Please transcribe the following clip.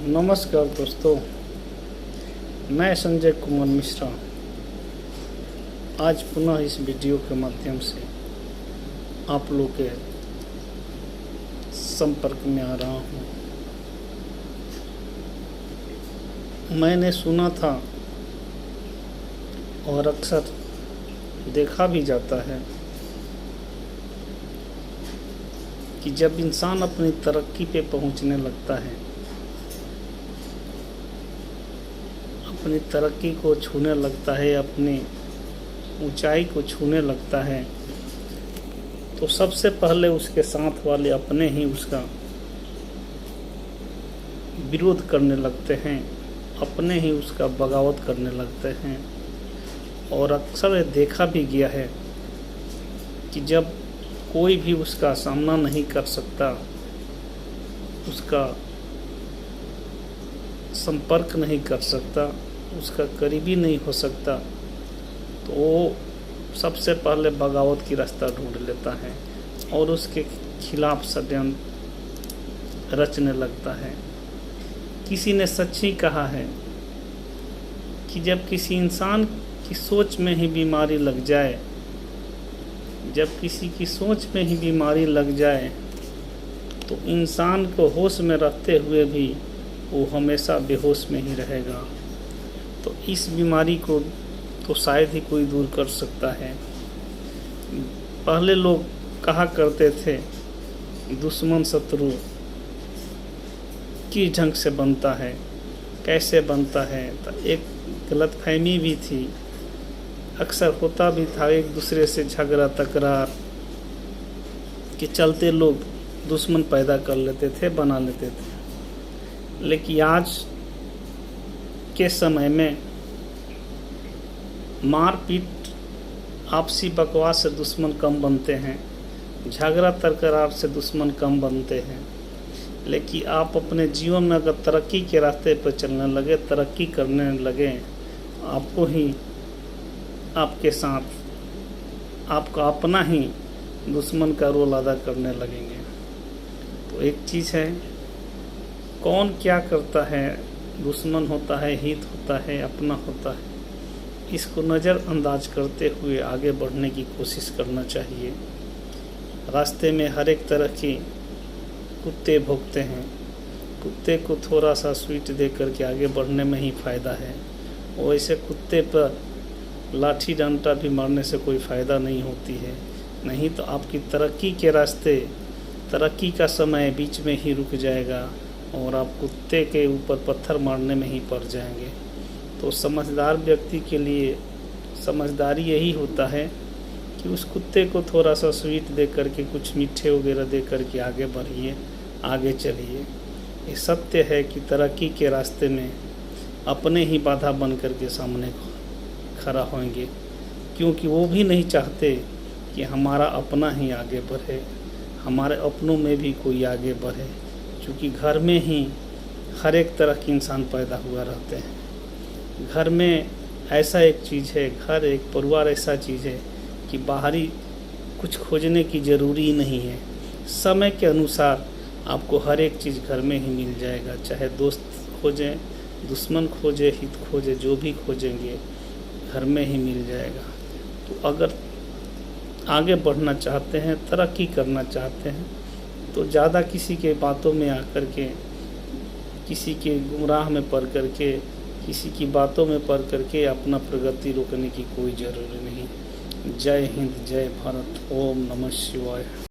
नमस्कार दोस्तों, मैं संजय कुमार मिश्रा आज पुनः इस वीडियो के माध्यम से आप लोग के संपर्क में आ रहा हूँ। मैंने सुना था और अक्सर देखा भी जाता है कि जब इंसान अपनी तरक्की पे पहुँचने लगता है, अपनी तरक्की को छूने लगता है, अपनी ऊंचाई को छूने लगता है, तो सबसे पहले उसके साथ वाले अपने ही उसका विरोध करने लगते हैं, अपने ही उसका बगावत करने लगते हैं। और अक्सर देखा भी गया है कि जब कोई भी उसका सामना नहीं कर सकता, उसका संपर्क नहीं कर सकता, उसका करीबी नहीं हो सकता, तो वो सबसे पहले बगावत की रास्ता ढूंढ लेता है और उसके खिलाफ षड्यंत्र रचने लगता है। किसी ने सच ही कहा है कि जब किसी इंसान की सोच में ही बीमारी लग जाए, जब किसी की सोच में ही बीमारी लग जाए, तो इंसान को होश में रखते हुए भी वो हमेशा बेहोश में ही रहेगा। तो इस बीमारी को तो शायद ही कोई दूर कर सकता है। पहले लोग कहा करते थे दुश्मन शत्रु किस ढंग से बनता है, कैसे बनता है। तो एक गलतफहमी भी थी, अक्सर होता भी था, एक दूसरे से झगड़ा तकरार के चलते लोग दुश्मन पैदा कर लेते थे, बना लेते थे। लेकिन आज के समय में मारपीट, आपसी बकवास से दुश्मन कम बनते हैं, झगड़ा तकरार से दुश्मन कम बनते हैं। लेकिन आप अपने जीवन में अगर तरक्की के रास्ते पर चलने लगे, तरक्की करने लगे, आपको ही आपके साथ आपका अपना ही दुश्मन का रोल अदा करने लगेंगे। तो एक चीज़ है, कौन क्या करता है, दुश्मन होता है, हित होता है, अपना होता है, इसको नज़रअंदाज करते हुए आगे बढ़ने की कोशिश करना चाहिए। रास्ते में हर एक तरह के कुत्ते भोंकते हैं, कुत्ते को थोड़ा सा स्वीट दे करके आगे बढ़ने में ही फ़ायदा है। वैसे कुत्ते पर लाठी डंडा भी मारने से कोई फ़ायदा नहीं होती है, नहीं तो आपकी तरक्की के रास्ते, तरक्की का समय बीच में ही रुक जाएगा और आप कुत्ते के ऊपर पत्थर मारने में ही पड़ जाएंगे। तो समझदार व्यक्ति के लिए समझदारी यही होता है कि उस कुत्ते को थोड़ा सा स्वीट दे करके, कुछ मीठे वगैरह दे करके आगे बढ़िए, आगे चलिए। ये सत्य है कि तरक्की के रास्ते में अपने ही बाधा बन करके सामने खड़ा होंगे, क्योंकि वो भी नहीं चाहते कि हमारा अपना ही आगे बढ़े, हमारे अपनों में भी कोई आगे बढ़े। क्योंकि घर में ही हर एक तरह के इंसान पैदा हुआ रहते हैं। घर में ऐसा एक चीज़ है, घर एक परिवार ऐसा चीज़ है कि बाहरी कुछ खोजने की ज़रूरी नहीं है। समय के अनुसार आपको हर एक चीज़ घर में ही मिल जाएगा, चाहे दोस्त खोजें, दुश्मन खोजें, हित खोजें, जो भी खोजेंगे घर में ही मिल जाएगा। तो अगर आगे बढ़ना चाहते हैं, तरक्की करना चाहते हैं, तो ज़्यादा किसी के बातों में आकर के, किसी के गुमराह में पड़ करके, किसी की बातों में पड़ करके अपना प्रगति रोकने की कोई ज़रूरी नहीं। जय हिंद, जय भारत, ओम नमः शिवाय।